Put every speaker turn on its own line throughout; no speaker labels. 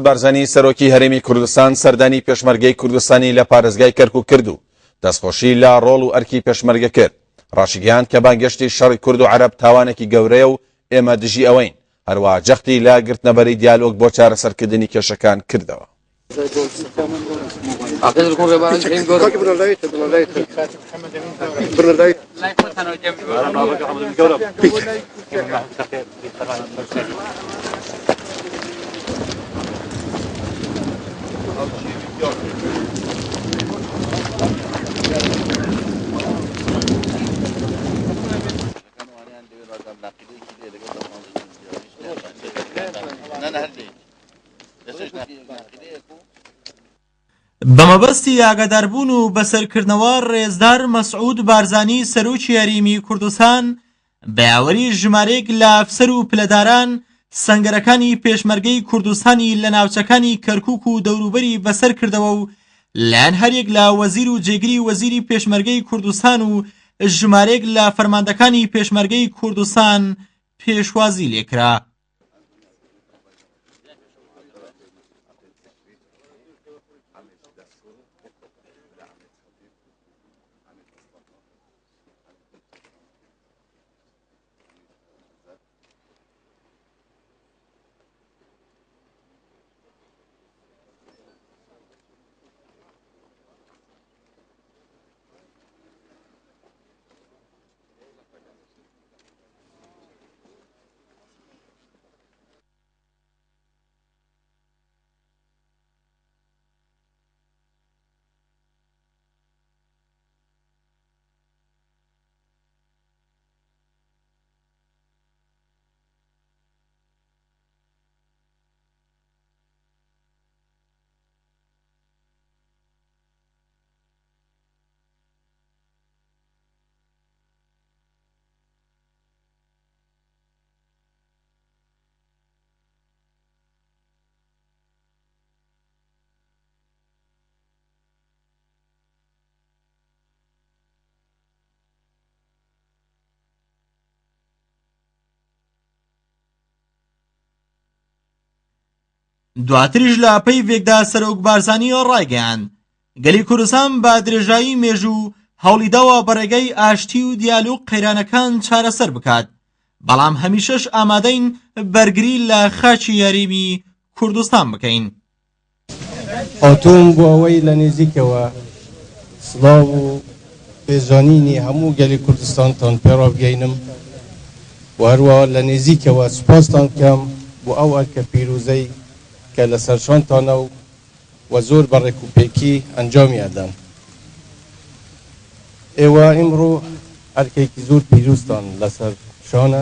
بارزانی سەرۆکی هەرێمی کوردستان سەردانی پێشمەرگەی کوردستانی لە پارێزگای کەرکووک کردو دەستخۆشی لە ڕۆڵ و ئەرکی پێشمەرگە کرد ڕاشیگەیاند کە بانگەشتی شەڕی کورد و عەرەب تاوانێکی گەورەیە و ئێمە دژی ئەوەین هەروە جەختی لا گرتنەبەری دیالۆگ بۆ چارەسەرکردنی کێشەکان کردەوە.
بەمەبەستی ئاگاداربوون و بەسەرکردنەوە ڕێزدار مەسعود بارزانی سەرۆکی هەرێمی کوردستان بەیاوەری ژمارەیەک لە ئەفسەر و پلەداران سەنگەرەکانی پێشمەرگەی کوردستانی لە ناوچەکانی کەرکووک و دەوروبەری بەسەر کردەوە و لایەن هەرێک لە وەزیر و جێگیری وەزیری پێشمەرگەی کوردستان و ژمارەیەک لە فەرماندەکانی پێشمەرگەی کوردستان پێشوازی لێکرا. دواتریش لە پێی وێکدا سەرۆک بارزانی ڕایگەیاند گەلی کوردستان بە درێژایی مێژوو هەوڵیداوە بەڕێگەی ئاشتی و دیالۆگ قەیرانەکان چارەسەر بکات بەڵام هەمیشەش ئامادەین بەرگری لە خاچی یاریمی کوردستان بکەین.
هاتووم بۆ ئەوەی لە نێزیکەوە سڵاو و پێشانینی هەموو گەلی کوردستانتان پێڕابگەینم و هەروەها لە نێزیکەوە سوپاستان بکەم بۆ ئەو ئەرکە پیرۆزەی کە لەسەر شانتانە و زۆر بەڕێک و پێکی ئەنجامی ئەدەن. ئێوە ئیمڕۆ ئەرکێکی زۆر پیرۆزتان لەسەر شانە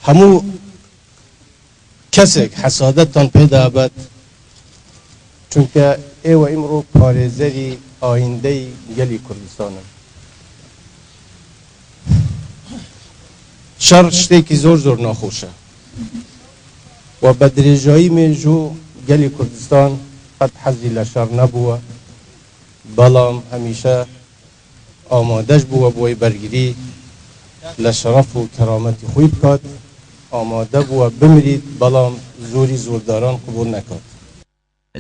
هەموو کەسێک حەسادەتتان پێدا بێت چونکە ئێوە ئیمڕۆ پارێزەری ئایندەی گەلی کوردستانن. شەڕ شتێکی زۆر زۆر ناخۆشە و بە درێژایی مێژوو گەلی کوردستان قەت حەزی لە شەڕ نەبووە بەڵام هەمیشە ئامادەش بووە بۆی بەرگری لە شەرەف و کەرامەتی خۆی بکات ئامادە بووە بمرید بەڵام زۆری زۆرداران قبول نەکات.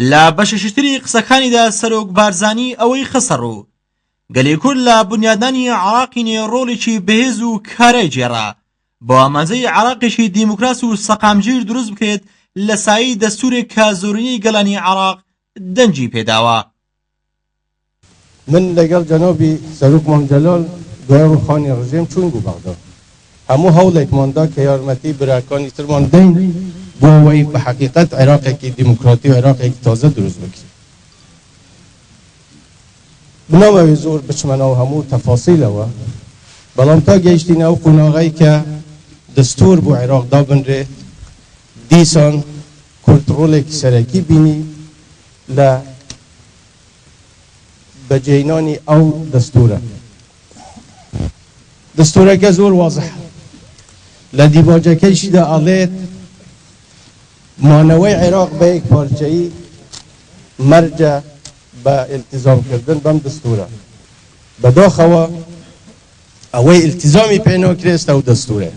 لە بەشەشتری قسەکانیدا سەرۆک بارزانی ئەوەی خەسەڕوو گەلی کورد لە بنیادانی عێراقی نێڕۆڵێکی بەهێز و کارای جێڕا بۆ ئامانجەی عێراقێکی دیموکراسی و سەقامگیر دروست بکرێت لە سایەی دەستورێک کە زۆرینەی گەلانی عێراق دەنجی پێداوە.
من لەگەڵ جەنابی سەرۆک مامجەلال دوای ڕووخانی ڕژێم چوون بوو بەغدا هەموو هەوڵێکماندا کە یارمەتی براکانی ترمان دەین بۆ ئەوەی بە حەقیقەت عێراقێکی دیموکراتی و عێراقێکی تازە دروست بکرێت. بنامەوێ زۆر بچمەنەوە هەموو تەفاسیلەوە بەڵام تا گەیشتینە ئەو قۆناغی کە دەستور بۆ عێراق دابنرێ دیسان کۆنتڕۆڵێکی سەرەکی بینی لە بەجێینانی ئەو دەستورە. دەستورەکە زۆر وازەحە لە دیباجەکەیشیدا ئەڵێت مانەوەی عێراق بە یەک پارچەیی مەرجە بە ئیلتیزامکردن بەم دەستورە بەداخەوە ئەوەی ئیلتیزامی پێ ناکرێت ئەو دەستورە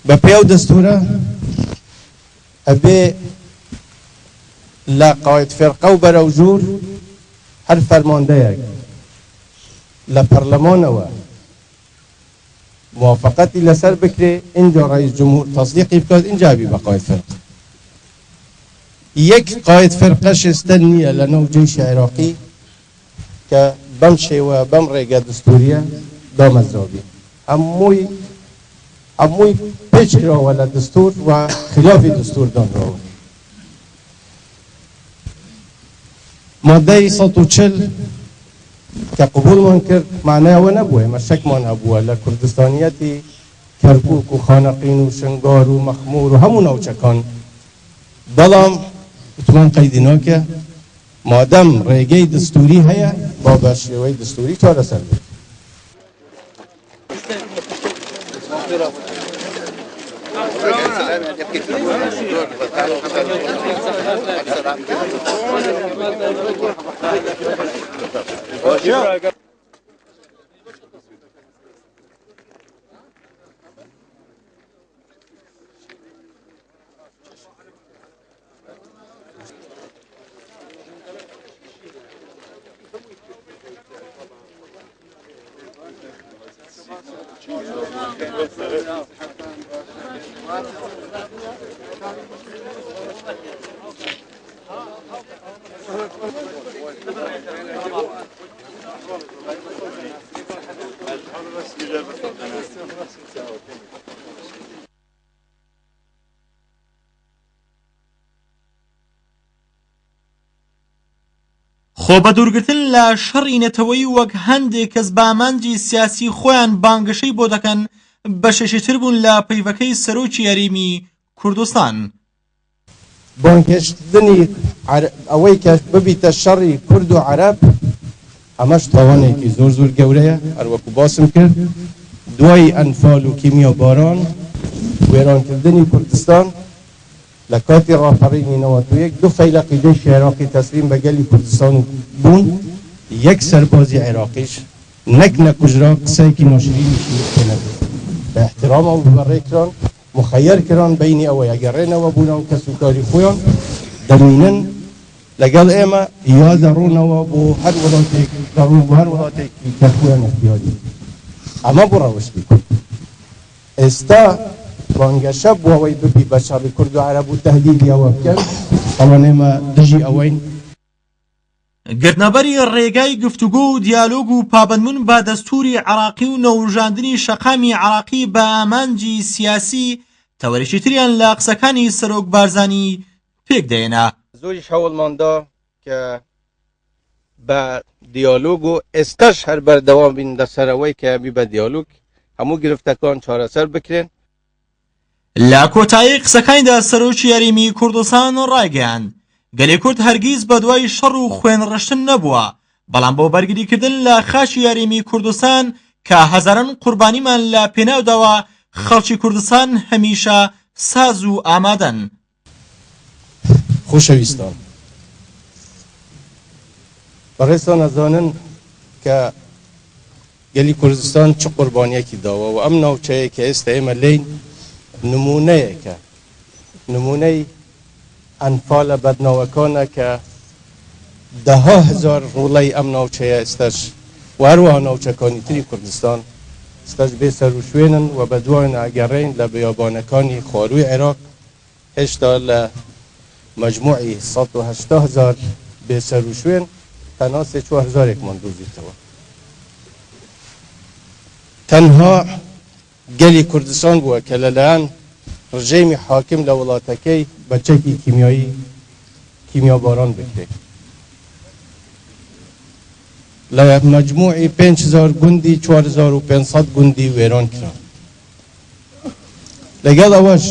بە پێی ئەو دەستورە ابي لا قائد فرقه و بروجور هر فرمانده لا برلمان و موافقتی لسر بکره اینجا رئیس جمهور تصدیقی بکرد اینجا بی با قائد فرقه یک قائد فرقه شستنیه لنو جیش عراقی که بمشي وبم ريقة دستورية دام الزوبي أموي بيشرا ولا دستور وخلاف دستور دام رو ماده 140 كقبول منكر معناه ونبوه مشك ما نبوه لكردستانيتي كركوك وخانقين وشنغار ومخمور وهمون اوچكان بلام اتمان قيدناك مادام ریگه دستوری هیا با بشوی دستوری چاره سر بود.
خۆ بە دوورگرتن لە شەڕی نەتەوەیی وەک هەندێک کەس بامانجی سیاسی خۆیان بانگەشەی بۆ دەکەن بە شەشتر بوون لە پەیوەکەی سەرۆکی یاریمی کوردستان.
بانگەشتنی ئەوەی کە ببیتە شەڕی کورد و عەرەب ئەمەش تاوانێکی زۆر زۆر گەورەیە هەروەکو باسم کرد دوای ئەنفال و کیمیا باران وێرانکردنی کوردستان لە کاتی ڕاپەڕینی 91 دو فەیلقی جێشی عێراقی تەسلیم بە گەلی کوردستان بوون یەک سەربازی عێراقیش نەک نەکوژرا قسەیەکی ناشرینیشی پێنەبوو بە احترامەوە ببەڕێکران مخەیەرکران بینی ئەوەی ئەگەڕێنەوە بوونەوە کە سوکاری خۆیان دەمینن لەگەڵ ئێمە یا دەڕوونەوە بۆ هەر وڵاتێک دەڕوون بۆ هەر وڵاتێکی کە خۆیان احتیاجی ئەمە بۆ ڕەوشتی کورد ئێستا بانگەشە بۆ ئەوەی ببی بە شەڕی کورد و عەرەب و تەهدیدی ئەوە بکەن ئەوەن ئێمە دژی ئەوەین.
گرتنەبەری ڕێگای گفتوگۆ و دیالۆگ و پابەندبوون بە دەستوری عراقی و نەوژاندنی شەقامی عراقی بە ئامانجی سیاسی تەوەریشی تریان لە قسەکانی سەرۆک بارزانی پێک دێنا.
زۆریش هەوڵماندا کە بە دیالۆگ و ئێستاش هەر بەردەوام بین لەسەرەوەی کە بی بە دیالۆگ هەموو گرفتەکان چارەسەر بکرێن.
لە کۆتایی قسەکانیدا سەرۆکی یاریمی کوردستان ڕایگەیاند گەلێ کورد هەرگیز بە دوای شەڕ و خوێنڕەشتن نەبووە بەڵام بۆ بەرگریکردن لە خاشی یاریمی کوردستان کە هەزاران قوربانیمان لە پێناوداوە خەڵکی کوردستان هەمیشە ساز و ئامادەن.
خۆشەویستان بەڕێستان ئەزانن کە گەلی کوردستان چ قوربانیەکی داوە و ئەم ناوچەیە کە ئێستا ئێمە لێین نمونەیەکە نمونەی ئەنفالە بەدناوەکانە کە دەها هزار ڕوڵەی ئەم ناوچەیە ئێستاش و هەروەها ناوچەکانی تری کوردستان ئێستاش بێسەر و شوێنن و بە دوایان ئەگەڕێن لە بیابانەکانی خواروی عێراق هێشتا لە مەجموعی 180,000 بێسەر و شوێن تەنها 4,000ێکمان دۆزیتەوە. تەنها گەلی کوردستان بووە کە لەلایەن ڕژێمی حاکم لە وڵاتەکەی بە چەکی کیمیاباران بکرێت. لە مەجموعی 5,000 گوندی 4,500 گوندی وێران کران. لەگەڵ ئەوەش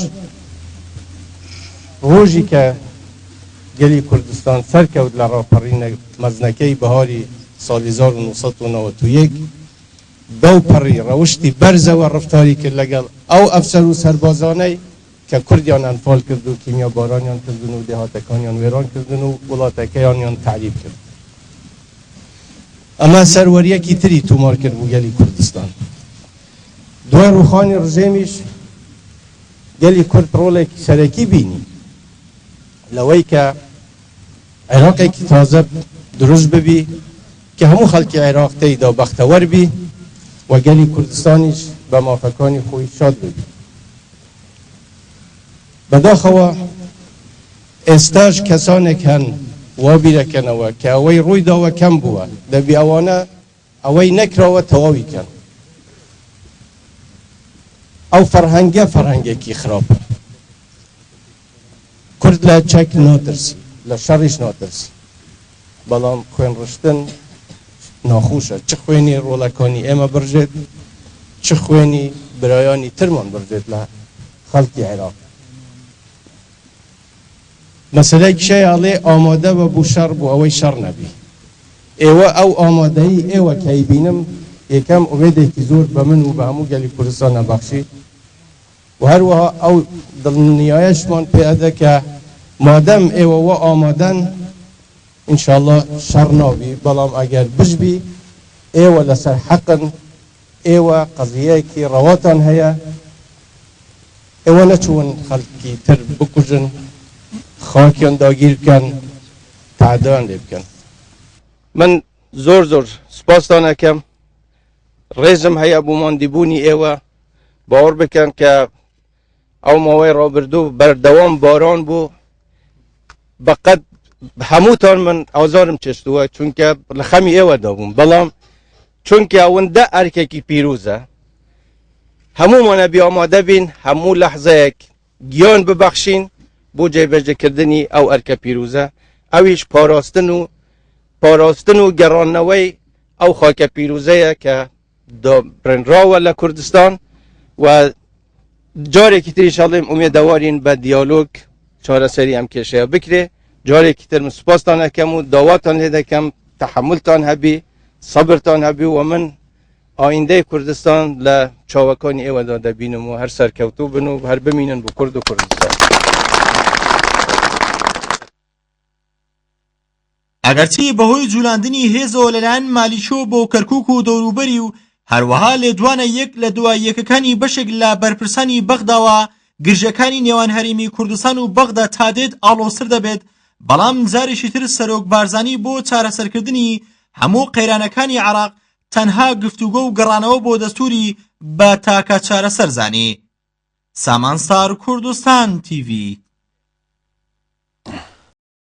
ڕۆژی کە گەلی کوردستان سەرکەوت لە ڕاپەڕینە مەزنەکەی بەهاری ساڵی 1991 دەوپەڕی ڕەوشتی بەرزەوە ڕفتاری کرد لەگەڵ ئەو ئەفسەر و سەربازانەی کە کوردیان ئەنفال کرد و کیمیابارانیان کردن و دێهاتەکانیان وێران کردن و وڵاتەکەیانیان تعریب کرد. ئەمە سەروەریەکی تری تومار کرد بوو گەلی کوردستان. دوای ڕووخانی ڕژێمیش گەلی کورد ڕۆڵێکی سەرەکی بینی لەوەی کە عێراقێکی تازە دروست ببی کە هەموو خەڵکی عێراق تێیدا بەختەوەر بی و گەلی کوردستانیش بە مافەکانی خۆی شاد ببی. بەداخەوە ئێستاش کەسانێک هەن وا بیرەکەنەوە کە ئەوەی ڕوویداوە کەم بووە دەبی ئەوانە ئەوەی نەکراوە تەواوی کەن. ئەو فەرهەنگە فەرهەنگێکی خراپە. کورد لە چەک ناترسی لە شەڕیش ناترسی بەڵام خوێن ڕشتن ناخوشە چ خوێنی ڕۆڵەکانی ئێمە برژێت چ خوێنی برایانی ترمان برژێت لە خەڵکی عێراق. مەسەلەی کشەی ئاڵێ ئامادە بە بوو شەڕ بوو ئەوەی شەڕ نەبی. ئێوە ئەو ئامادەی ئێوە کەی بینم یەکەم ئومێدێکی زۆر بە من و بە هەموو گەلی کوردستان نەبەخشی و هەروەها ئەو دڵنیایەشمان پێدە کە مادەم ئێوە وە ئامادەن ئینشاءڵڵا شەڕ ناوی بەڵام ئەگەر بژبی ئێوە لەسەر حەقن ئێوە قەزیەیەکی ڕەواتان هەیە ئێوە نەچوون خەڵکی تر بکوژن خاکیان داگیر بکەن تعدایان لێ بکەن. من زۆر زۆر سوپاستان ئەکەم ڕێزم هەیە بۆ ماندیبوونی ئێوە باوەڕ بکەن کە ئەو ماوەی ڕابردوو بەردەوام باران بوو بەقەد هەمووتان من ئازارم چێشتووە چونکە لە خەمی ئێوەدا بووم بەڵام چونکە ئەوەندە ئەرکێکی پیرۆزە هەموومانە بێ ئامادە بین هەموو لەحزەیەک گیان ببەخشین بۆ جێبەجێکردنی ئەو ئەرکە پیرۆزە ئەویش پاراستن و گەڕانەوەی ئەو خاکە پیرۆزەیە کە برنراوە لە کوردستان و جارێکی تری ئینشاڵڵا ئومێدەوارین بە دیالۆگ چارەسەری ئەم کێشەیە بکرێ. جارێکی تر من سوپاستان ئەکەم و داواتان لێ دەکەم تەحەممولتان هەبی سەبرتان هەبی و من ئایندەی کوردستان لە چاوەکانی ئێوەدا دەبینم و هەر سەرکەوتوو بن و هەر بمینن بۆ کورد و کوردستان.
ئەگەرچی بەهۆی جولاندنی هێزەوە لەلایەن مالیچۆ بۆ کەرکووک و دەوروبەری و هەروەها لێدوانە یەک لە دوای یەکەکانی بەشێک لە بەرپرسانی بەغداوە گرژەکانی نێوان هەرێمی کوردستان و بەغدا تادێت ئاڵۆسر دەبێت بەڵام جارێکی تر سەرۆک بارزانی بۆ چارەسەرکردنی هەموو قەیرانەکانی عێراق تەنها گفتوگۆ و گەڕانەوە بۆ دەستوری بە تاکە چارەسەر زانی. سامانسار کوردستان TV